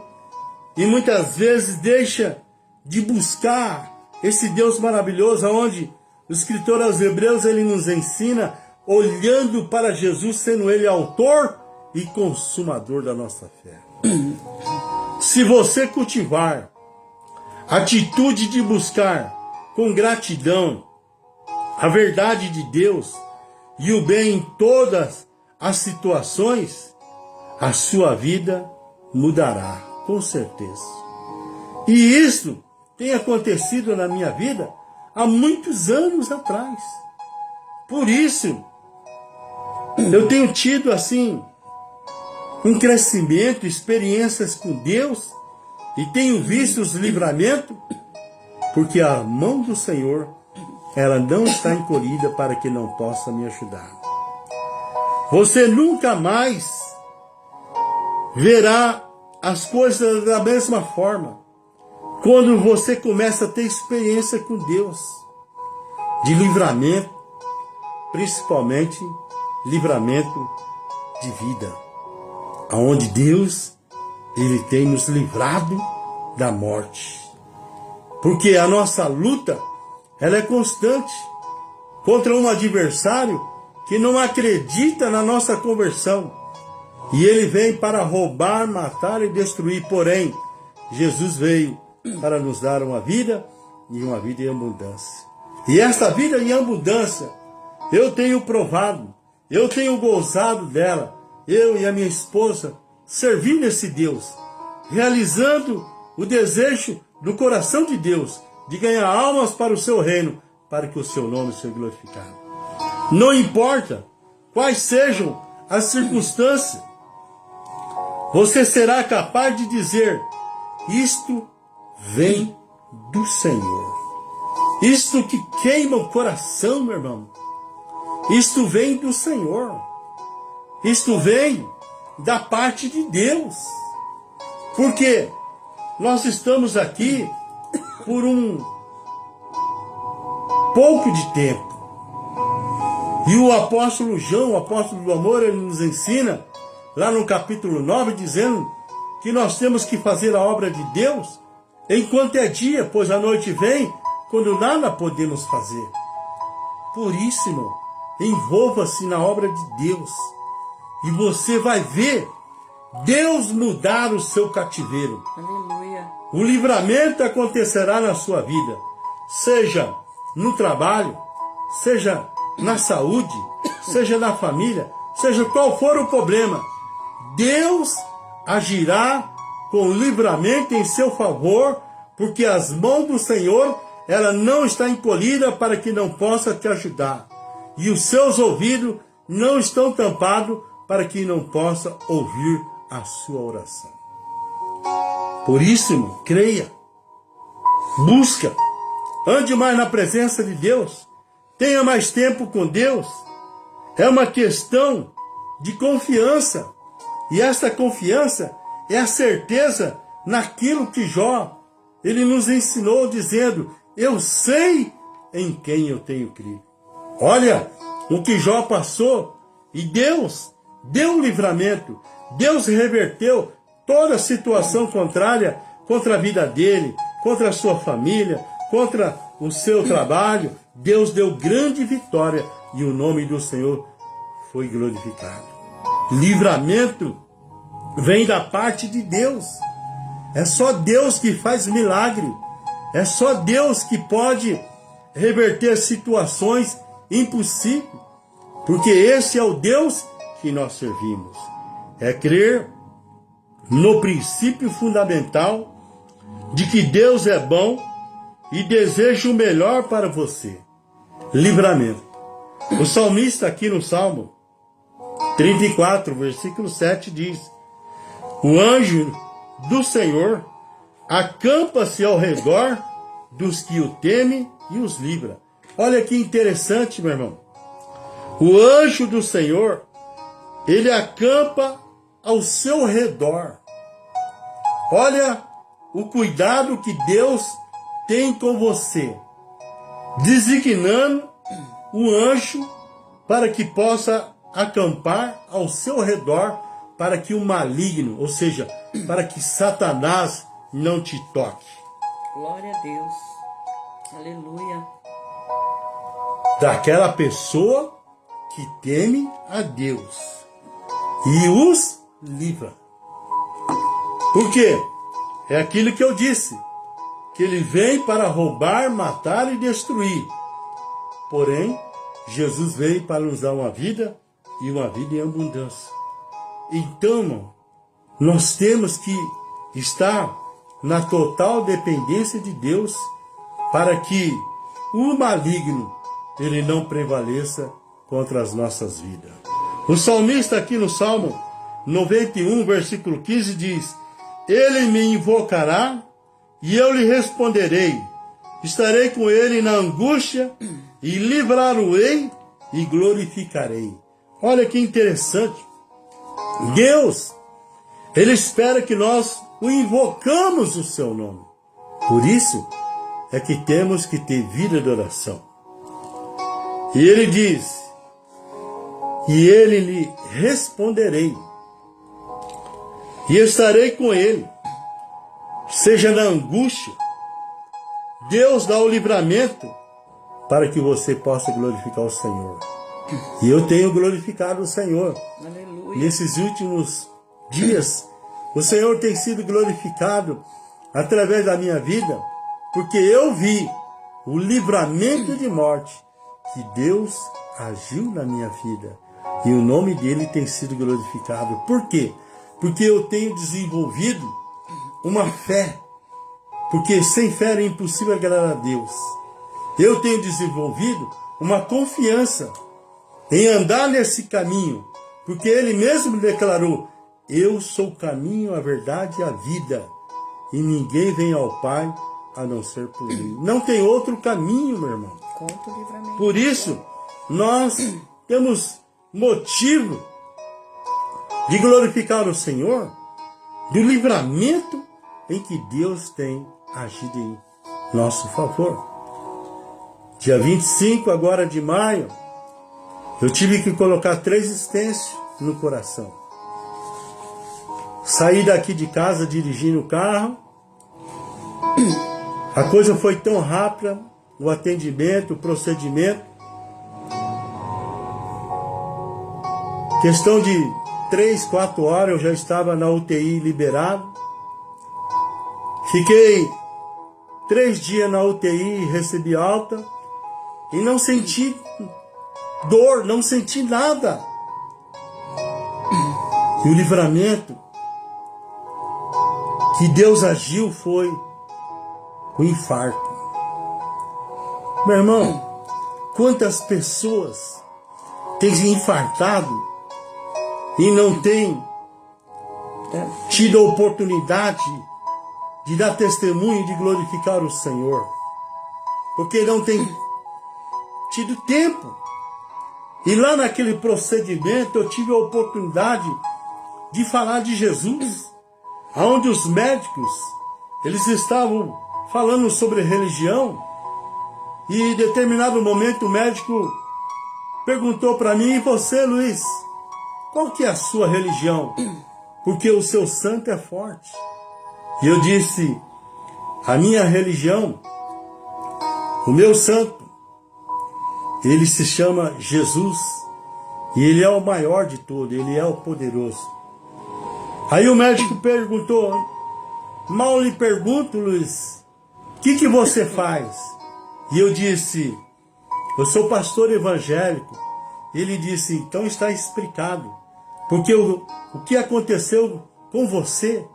e muitas vezes deixa de buscar esse Deus maravilhoso, onde o escritor aos Hebreus ele nos ensina olhando para Jesus, sendo Ele autor e consumador da nossa fé. Se você cultivar a atitude de buscar com gratidão a verdade de Deus e o bem em todas as situações, a sua vida mudará, com certeza. E isso tem acontecido na minha vida há muitos anos atrás. Por isso, eu tenho tido assim um crescimento, experiências com Deus, e tenho visto os livramentos, porque a mão do Senhor, ela não está encolhida para que não possa me ajudar. Você nunca mais verá as coisas da mesma forma quando você começa a ter experiência com Deus, de livramento, principalmente livramento de vida, aonde Deus Ele tem nos livrado da morte. Porque a nossa luta, ela é constante contra um adversário que não acredita na nossa conversão. E ele vem para roubar, matar e destruir. Porém, Jesus veio para nos dar uma vida e uma vida em abundância. E esta vida em abundância, eu tenho provado, eu tenho gozado dela, eu e a minha esposa, servindo esse Deus, realizando o desejo do coração de Deus, de ganhar almas para o seu reino, para que o seu nome seja glorificado. Não importa quais sejam as circunstâncias, você será capaz de dizer: isto vem do Senhor. Isto que queima o coração, meu irmão, isto vem do Senhor. Isto vem da parte de Deus. Porque nós estamos aqui por um pouco de tempo. E o apóstolo João, o apóstolo do amor, ele nos ensina, lá no capítulo 9, dizendo que nós temos que fazer a obra de Deus enquanto é dia, pois a noite vem, quando nada podemos fazer. Por isso, irmão, envolva-se na obra de Deus. E você vai ver Deus mudar o seu cativeiro. Aleluia. O livramento acontecerá na sua vida, seja no trabalho, seja na saúde, seja na família, seja qual for o problema. Deus agirá com livramento em seu favor, porque as mãos do Senhor, ela não está encolhida para que não possa te ajudar. E os seus ouvidos não estão tampados para que não possa ouvir a sua oração. Por isso, irmão, creia, busca, ande mais na presença de Deus, tenha mais tempo com Deus. É uma questão de confiança. E essa confiança é a certeza naquilo que Jó, ele nos ensinou dizendo: eu sei em quem eu tenho crido. Olha o que Jó passou, e Deus deu um livramento. Deus reverteu toda a situação contrária contra a vida dele, contra a sua família, contra o seu trabalho. Deus deu grande vitória e o nome do Senhor foi glorificado. Livramento vem da parte de Deus. É só Deus que faz milagre. É só Deus que pode reverter situações impossíveis. Porque esse é o Deus que nós servimos. É crer no princípio fundamental de que Deus é bom e deseja o melhor para você. Livramento. O salmista aqui no Salmo 34, versículo 7 diz: o anjo do Senhor acampa-se ao redor dos que o temem e os livra. Olha que interessante, meu irmão. O anjo do Senhor, ele acampa ao seu redor. Olha o cuidado que Deus tem com você, designando o anjo para que possa acampar ao seu redor, para que o maligno, ou seja, para que Satanás não te toque. Glória a Deus. Aleluia. Daquela pessoa que teme a Deus e os livra. Por quê? É aquilo que eu disse, que ele vem para roubar, matar e destruir. Porém, Jesus veio para nos dar uma vida e uma vida em abundância. Então, irmão, nós temos que estar na total dependência de Deus para que o maligno ele não prevaleça contra as nossas vidas. O salmista aqui no Salmo 91, versículo 15 diz: ele me invocará e eu lhe responderei. Estarei com ele na angústia e livrá-lo-ei e glorificarei. Olha que interessante. Deus, ele espera que nós o invocamos o seu nome. Por isso é que temos que ter vida de oração. E ele diz: e ele lhe responderei e estarei com ele, seja na angústia. Deus dá o livramento para que você possa glorificar o Senhor. E eu tenho glorificado o Senhor. Aleluia. Nesses últimos dias, o Senhor tem sido glorificado através da minha vida, porque eu vi o livramento de morte que Deus agiu na minha vida. E o nome dele tem sido glorificado. Por quê? Porque eu tenho desenvolvido uma fé. Porque sem fé é impossível agradar a Deus. Eu tenho desenvolvido uma confiança em andar nesse caminho. Porque ele mesmo declarou: eu sou o caminho, a verdade e a vida. E ninguém vem ao Pai a não ser por mim. Não tem outro caminho, meu irmão. Conta o livramento. Por isso, nós temos motivo de glorificar o Senhor, do livramento em que Deus tem agido em nosso favor. Dia 25 agora de maio, eu tive que colocar 3 estêncios no coração. Saí daqui de casa dirigindo o carro. A coisa foi tão rápida, o atendimento, o procedimento. Questão de 3, 4 horas eu já estava na UTI liberado. Fiquei 3 dias na UTI, recebi alta e não senti dor, não senti nada. E o livramento que Deus agiu foi o infarto. Meu irmão, quantas pessoas têm se infartado e não têm tido a oportunidade de dar testemunho e de glorificar o Senhor, porque não tem tido tempo. E lá naquele procedimento eu tive a oportunidade de falar de Jesus, onde os médicos eles estavam falando sobre religião, e em determinado momento o médico perguntou para mim: e você, Luiz, qual que é a sua religião? Porque o seu santo é forte. E eu disse: a minha religião, o meu santo, ele se chama Jesus, E Ele é o maior de todos, Ele é o poderoso. Aí o médico perguntou, mal lhe pergunto, Luiz, o que você faz? E eu disse, eu sou pastor evangélico. Ele disse, então está explicado. Porque o que aconteceu com você,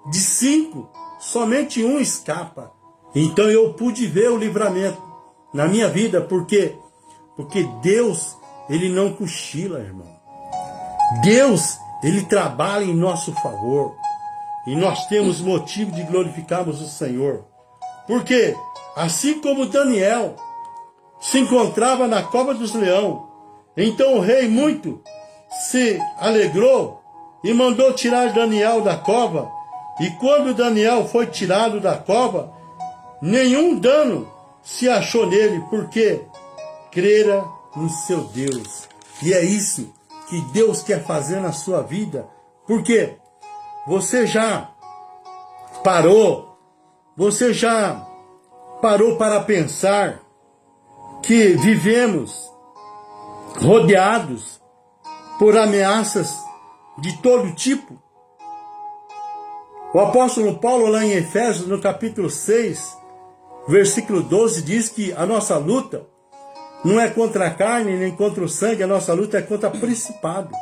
de 5, somente 1 escapa. Então eu pude ver o livramento na minha vida, porque Deus, Ele não cochila, irmão. Deus, Ele trabalha em nosso favor. E nós temos motivo de glorificarmos o Senhor. Porque, assim como Daniel se encontrava na cova dos leões, então o rei muito se alegrou e mandou tirar Daniel da cova. E quando Daniel foi tirado da cova, nenhum dano se achou nele, porque crera no seu Deus. E é isso que Deus quer fazer na sua vida. Porque você já parou para pensar que vivemos rodeados por ameaças de todo tipo? O apóstolo Paulo, lá em Efésios, no capítulo 6, versículo 12, diz que a nossa luta não é contra a carne nem contra o sangue, a nossa luta é contra principado.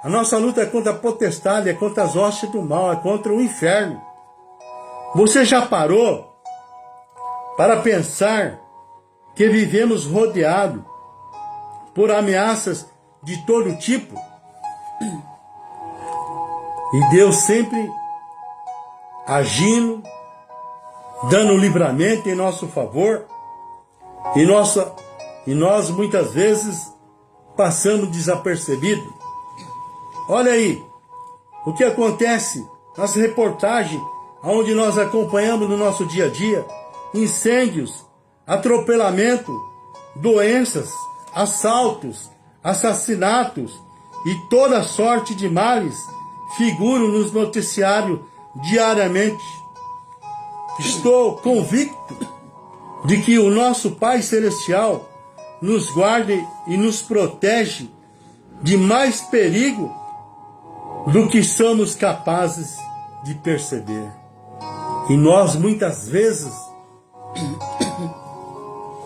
A nossa luta é contra a potestade, é contra as hostes do mal, é contra o inferno. Você já parou para pensar que vivemos rodeados por ameaças de todo tipo? E Deus sempre agindo, dando livramento em nosso favor, e nós muitas vezes passamos desapercebido. Olha aí o que acontece nas reportagens onde nós acompanhamos no nosso dia a dia: incêndios, atropelamento, doenças, assaltos, assassinatos e toda sorte de males figuram nos noticiários diariamente. Estou convicto de que o nosso Pai Celestial nos guarda e nos protege de mais perigo do que somos capazes de perceber. E nós muitas vezes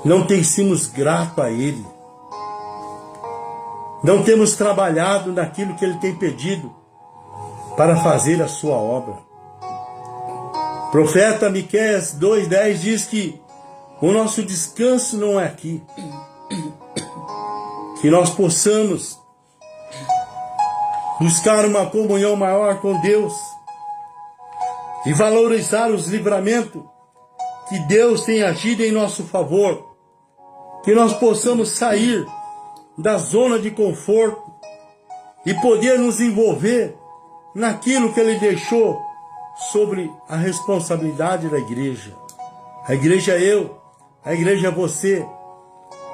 não temos grato a Ele. Não temos trabalhado naquilo que Ele tem pedido para fazer a sua obra. O profeta Miqueias 2:10 diz que o nosso descanso não é aqui. Que nós possamos buscar uma comunhão maior com Deus e valorizar os livramentos que Deus tem agido em nosso favor. Que nós possamos sair da zona de conforto e poder nos envolver naquilo que Ele deixou sobre a responsabilidade da igreja. A igreja é eu, a igreja é você.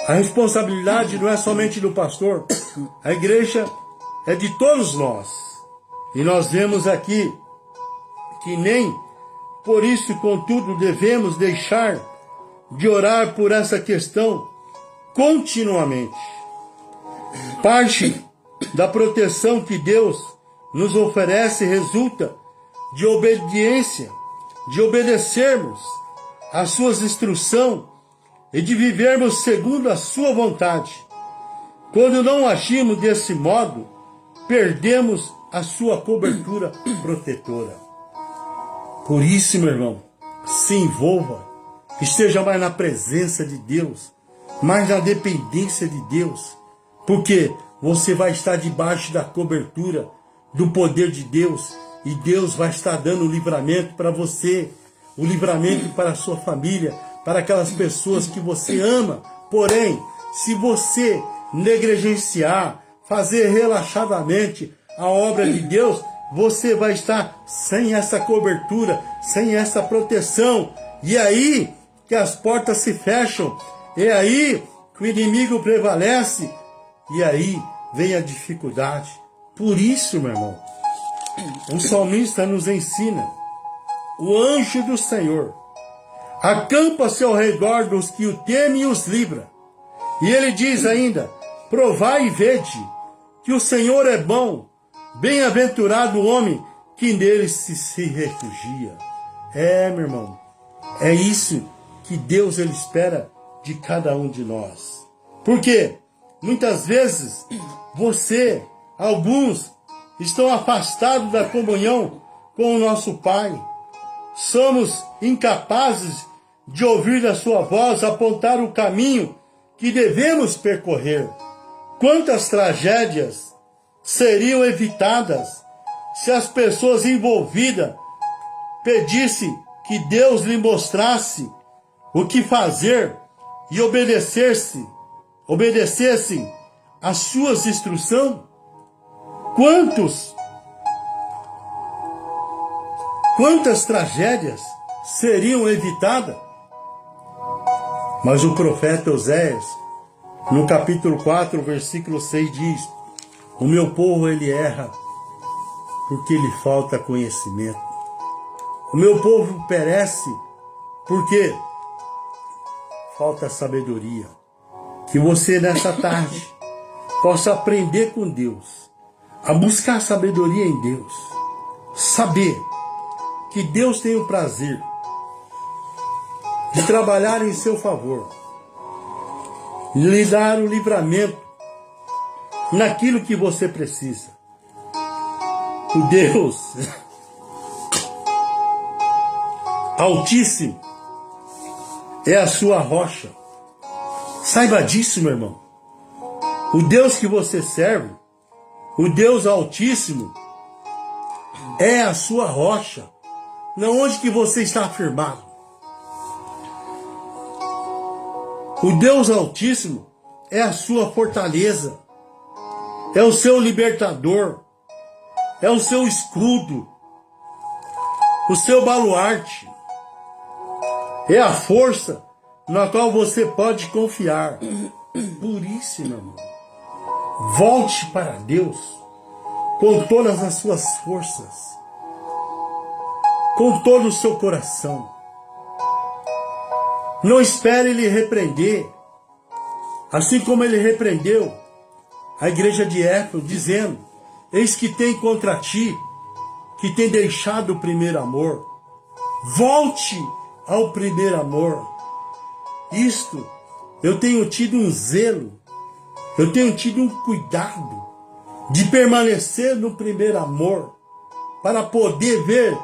A responsabilidade não é somente do pastor, a igreja é de todos nós. E nós vemos aqui que nem por isso, contudo, devemos deixar de orar por essa questão continuamente. Parte da proteção que Deus nos oferece resulta de obediência, de obedecermos às suas instruções e de vivermos segundo a sua vontade. Quando não agimos desse modo, perdemos a sua cobertura protetora. Por isso, meu irmão, se envolva, esteja mais na presença de Deus, mais na dependência de Deus, porque você vai estar debaixo da cobertura do poder de Deus, e Deus vai estar dando o livramento para você, o livramento para a sua família, para aquelas pessoas que você ama. Porém, se você negligenciar, fazer relaxadamente a obra de Deus, você vai estar sem essa cobertura, sem essa proteção. E aí que as portas se fecham, é aí que o inimigo prevalece, e aí vem a dificuldade. Por isso, meu irmão, o salmista nos ensina: o anjo do Senhor acampa-se ao redor dos que o temem e os livra. E ele diz ainda: provai e vede que o Senhor é bom, bem-aventurado o homem que nele se refugia. Meu irmão, é isso que Deus ele espera de cada um de nós. Porque muitas vezes alguns estão afastados da comunhão com o nosso Pai. Somos incapazes de ouvir a sua voz, apontar o caminho que devemos percorrer. Quantas tragédias seriam evitadas se as pessoas envolvidas pedissem que Deus lhe mostrasse o que fazer e obedecessem às suas instruções? Quantas tragédias seriam evitadas? Mas o profeta Oséias, no capítulo 4, versículo 6 diz: o meu povo ele erra porque lhe falta conhecimento. O meu povo perece porque falta sabedoria. Que você nessa tarde possa aprender com Deus, a buscar sabedoria em Deus, saber que Deus tem o prazer de trabalhar em seu favor, lhe dar o livramento naquilo que você precisa. O Deus Altíssimo é a sua rocha. Saiba disso, meu irmão. O Deus que você serve, o Deus Altíssimo, é a sua rocha. Não onde que você está afirmado. O Deus Altíssimo é a sua fortaleza, é o seu libertador, é o seu escudo, o seu baluarte, é a força na qual você pode confiar. Por isso, meu irmão, volte para Deus com todas as suas forças, com todo o seu coração. Não espere Ele repreender, assim como Ele repreendeu a igreja de Éfeso, dizendo: eis que tem contra ti, que tem deixado o primeiro amor. Volte ao primeiro amor. Eu tenho tido um zelo, eu tenho tido um cuidado de permanecer no primeiro amor, para poder ver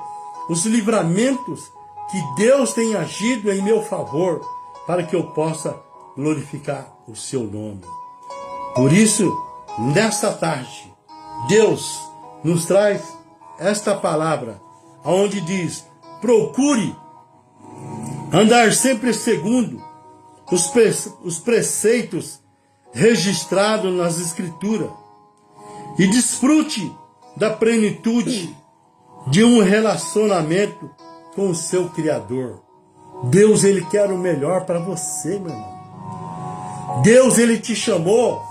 os livramentos que Deus tem agido em meu favor, para que eu possa glorificar o seu nome. Por isso, nesta tarde, Deus nos traz esta palavra, onde diz: procure andar sempre segundo os preceitos registrados nas Escrituras e desfrute da plenitude de um relacionamento com o seu Criador. Deus, Ele quer o melhor para você, meu irmão. Deus, Ele te chamou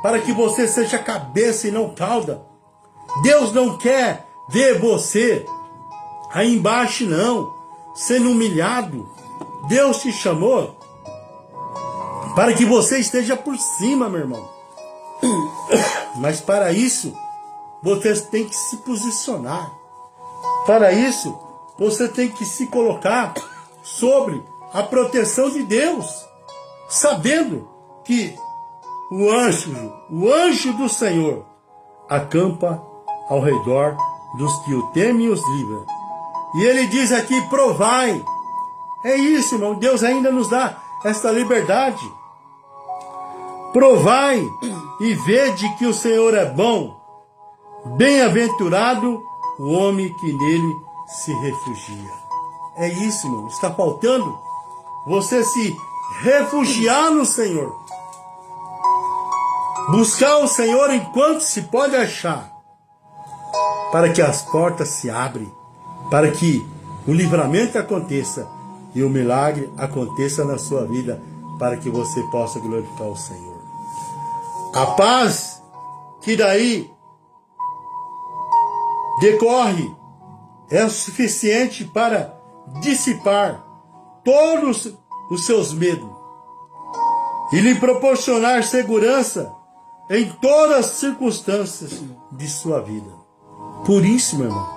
para que você seja cabeça e não cauda. Deus não quer ver você aí embaixo, não, sendo humilhado. Deus te chamou para que você esteja por cima, meu irmão. Mas para isso, você tem que se posicionar. Para isso, você tem que se colocar sobre a proteção de Deus, sabendo que o anjo do Senhor acampa ao redor dos que o temem e os livra. E ele diz aqui: provai. É isso, irmão. Deus ainda nos dá esta liberdade. Provai e vede que o Senhor é bom. Bem-aventurado o homem que nele se refugia. É isso, irmão. Está faltando você se refugiar no Senhor. Buscar o Senhor enquanto se pode achar, para que as portas se abrem, para que o livramento aconteça e o milagre aconteça na sua vida, para que você possa glorificar o Senhor. A paz que daí decorre é o suficiente para dissipar todos os seus medos e lhe proporcionar segurança em todas as circunstâncias de sua vida. Por isso, meu irmão,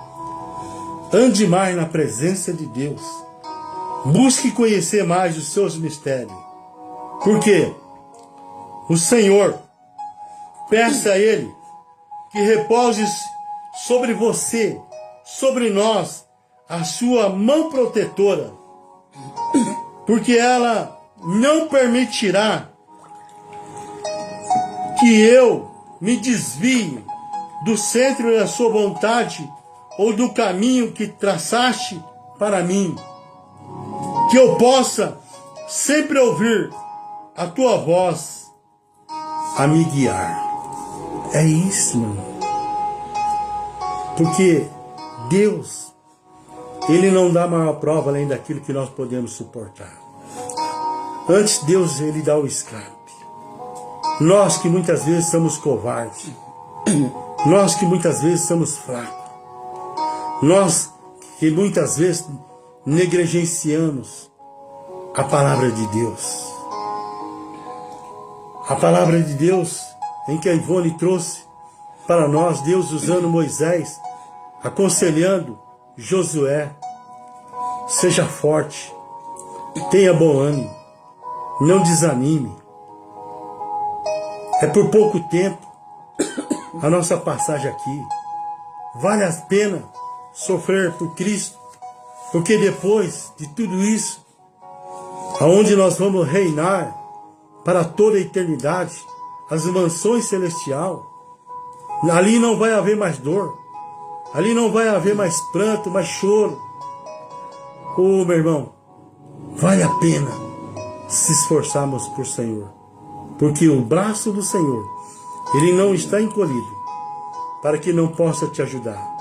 ande mais na presença de Deus. Busque conhecer mais os seus mistérios. Porque o Senhor, peça a Ele que repouse sobre você, sobre nós, a sua mão protetora. Porque ela não permitirá que eu me desvie do centro da sua vontade ou do caminho que traçaste para mim. Que eu possa sempre ouvir a tua voz a me guiar. É isso, meu irmão. Porque Deus, Ele não dá maior prova além daquilo que nós podemos suportar. Antes Deus, Ele dá o escape. Nós que muitas vezes somos covardes. Nós que muitas vezes somos fracos. Nós que muitas vezes negligenciamos a palavra de Deus. A palavra de Deus em que a Ivone trouxe para nós, Deus usando Moisés, aconselhando Josué: seja forte, tenha bom ânimo, não desanime. É por pouco tempo a nossa passagem aqui. Vale a pena sofrer por Cristo, porque depois de tudo isso, aonde nós vamos reinar para toda a eternidade, as mansões celestiais, ali não vai haver mais dor, ali não vai haver mais pranto, mais choro. Oh, meu irmão, vale a pena se esforçarmos por Senhor, porque o braço do Senhor, Ele não está encolhido para que não possa te ajudar.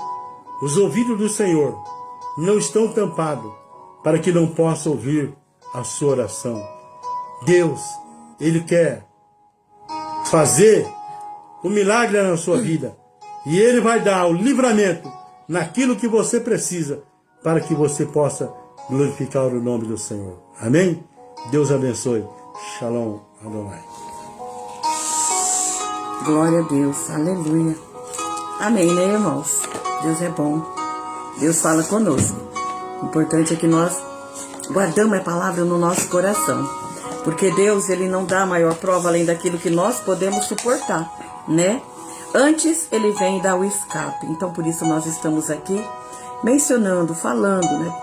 Os ouvidos do Senhor não estão tampados para que não possa ouvir a sua oração. Deus, Ele quer fazer o milagre na sua vida. E Ele vai dar o livramento naquilo que você precisa para que você possa glorificar o nome do Senhor. Amém? Deus abençoe. Shalom Adonai. Glória a Deus. Aleluia. Amém, né, irmãos? Deus é bom. Deus fala conosco. O importante é que nós guardamos a palavra no nosso coração. Porque Deus, Ele não dá maior prova além daquilo que nós podemos suportar, né? Antes, Ele vem dar o escape. Então, por isso, nós estamos aqui mencionando, falando, né?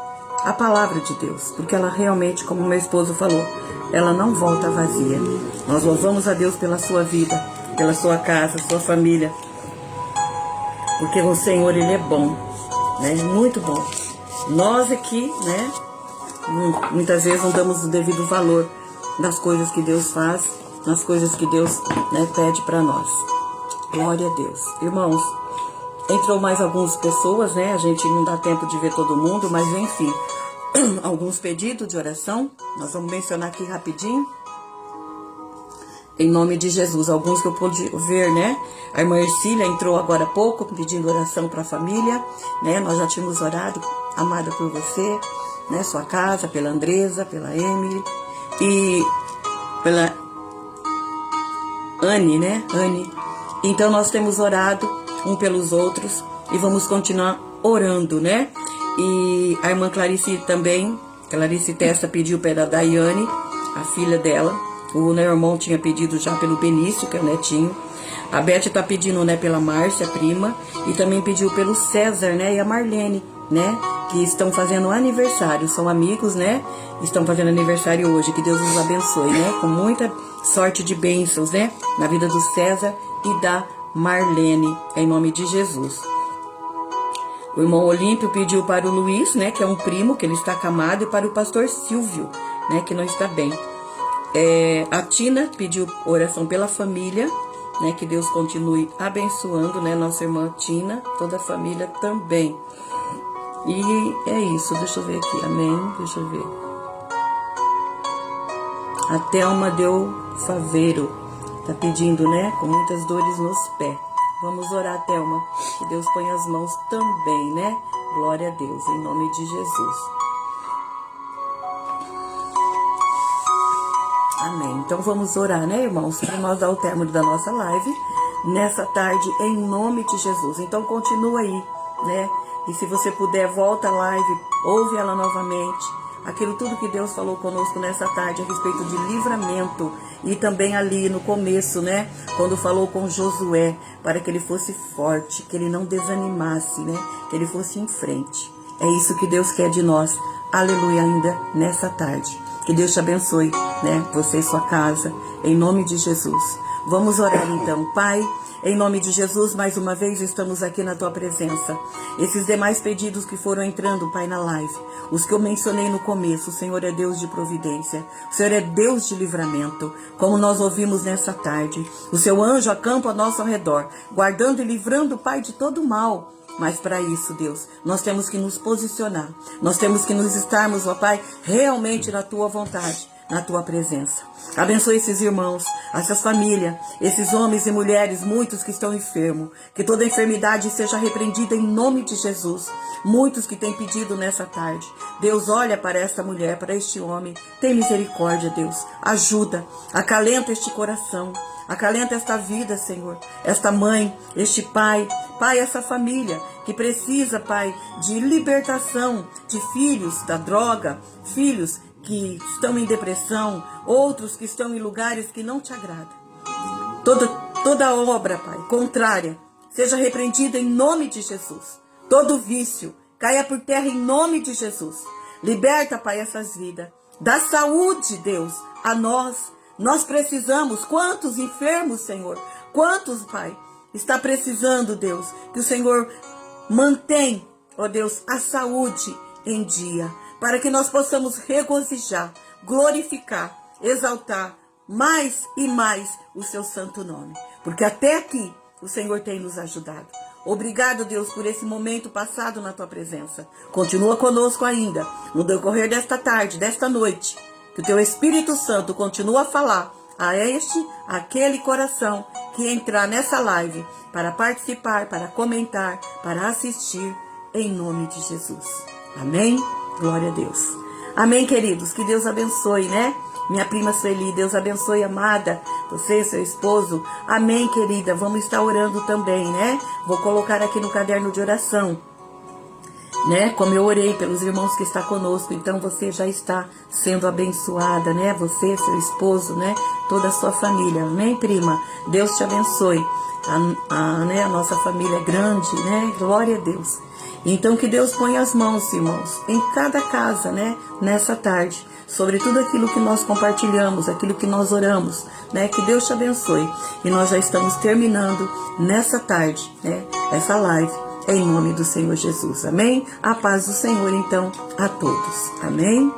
A palavra de Deus. Porque ela realmente, como meu esposo falou, ela não volta vazia. Nós louvamos a Deus pela sua vida, pela sua casa, sua família. Porque o Senhor, Ele é bom, né? Muito bom. Nós aqui, né? Muitas vezes não damos o devido valor das coisas que Deus faz, nas coisas que Deus, né, pede para nós. Glória a Deus. Irmãos, entrou mais algumas pessoas, né? A gente não dá tempo de ver todo mundo, mas enfim, alguns pedidos de oração. Nós vamos mencionar aqui rapidinho. Em nome de Jesus, alguns que eu pude ver, né? A irmã Ercília entrou agora há pouco pedindo oração para a família, né? Nós já tínhamos orado, amada, por você, né? Sua casa, pela Andresa, pela Emily e pela Anne, né? Anne. Então nós temos orado um pelos outros e vamos continuar orando, né? E a irmã Clarice também, Clarice Testa pediu pela Daiane, a filha dela. O meu irmão tinha pedido já pelo Benício, que é o netinho. A Beth está pedindo, né, pela Márcia, prima. E também pediu pelo César, né, e a Marlene, né, que estão fazendo aniversário. São amigos, né, estão fazendo aniversário hoje. Que Deus os abençoe, né, com muita sorte de bênçãos, né, na vida do César e da Marlene, em nome de Jesus. O irmão Olímpio pediu para o Luiz, né, que é um primo, que ele está acamado, e para o pastor Silvio, né, que não está bem. A Tina pediu oração pela família, né, que Deus continue abençoando, né, nossa irmã Tina, toda a família também. E é isso, deixa eu ver aqui, amém, deixa eu ver. A Thelma deu Faveiro, tá pedindo, né, com muitas dores nos pés. Vamos orar, Thelma, que Deus ponha as mãos também, né, glória a Deus, em nome de Jesus. Amém. Então vamos orar, né, irmãos? Para nós dar o término da nossa live nessa tarde, em nome de Jesus. Então continua aí, né? E se você puder, volta a live, ouve ela novamente. Aquilo tudo que Deus falou conosco nessa tarde a respeito de livramento. E também ali no começo, né? Quando falou com Josué, para que ele fosse forte, que ele não desanimasse, né? Que ele fosse em frente. É isso que Deus quer de nós. Aleluia, ainda nessa tarde. Que Deus te abençoe, né? Você e sua casa, em nome de Jesus. Vamos orar então. Pai, em nome de Jesus, mais uma vez estamos aqui na tua presença. Esses demais pedidos que foram entrando, Pai, na live, os que eu mencionei no começo, o Senhor é Deus de providência, o Senhor é Deus de livramento, como nós ouvimos nessa tarde. O seu anjo acampa ao nosso redor, guardando e livrando, Pai, de todo mal. Mas para isso, Deus, nós temos que nos posicionar. Nós temos que nos estarmos, ó Pai, realmente na tua vontade, na tua presença. Abençoe esses irmãos, essas famílias, esses homens e mulheres, muitos que estão enfermos. Que toda enfermidade seja repreendida em nome de Jesus. Muitos que têm pedido nessa tarde. Deus, olha para esta mulher, para este homem. Tem misericórdia, Deus. Ajuda, acalenta este coração. Acalenta esta vida, Senhor. Esta mãe, este pai, Pai, essa família que precisa, Pai, de libertação de filhos da droga, filhos que estão em depressão, outros que estão em lugares que não te agradam. Toda obra, Pai, contrária, seja repreendida em nome de Jesus. Todo vício caia por terra em nome de Jesus. Liberta, Pai, essas vidas. Dá saúde, Deus, a nós. Nós precisamos. Quantos enfermos, Senhor? Quantos, Pai, está precisando, Deus, que o Senhor mantém, ó Deus, a saúde em dia, para que nós possamos regozijar, glorificar, exaltar mais e mais o seu santo nome. Porque até aqui o Senhor tem nos ajudado. Obrigado, Deus, por esse momento passado na tua presença. Continua conosco ainda, no decorrer desta tarde, desta noite. Que o teu Espírito Santo continue a falar a aquele coração que entrar nessa live para participar, para comentar, para assistir, em nome de Jesus. Amém? Glória a Deus. Amém, queridos. Que Deus abençoe, né? Minha prima Sueli, Deus abençoe, amada. Você e seu esposo. Amém, querida. Vamos estar orando também, né? Vou colocar aqui no caderno de oração, né? Como eu orei pelos irmãos que estão conosco, então você já está sendo abençoada, né? Você, seu esposo, né? Toda a sua família. Amém, prima? Deus te abençoe. A nossa família é grande, né? Glória a Deus. Então que Deus ponha as mãos, irmãos, em cada casa, né? Nessa tarde, sobre tudo aquilo que nós compartilhamos, aquilo que nós oramos, né? Que Deus te abençoe. E nós já estamos terminando nessa tarde, né? Essa live. Em nome do Senhor Jesus, amém? A paz do Senhor, então, a todos, amém?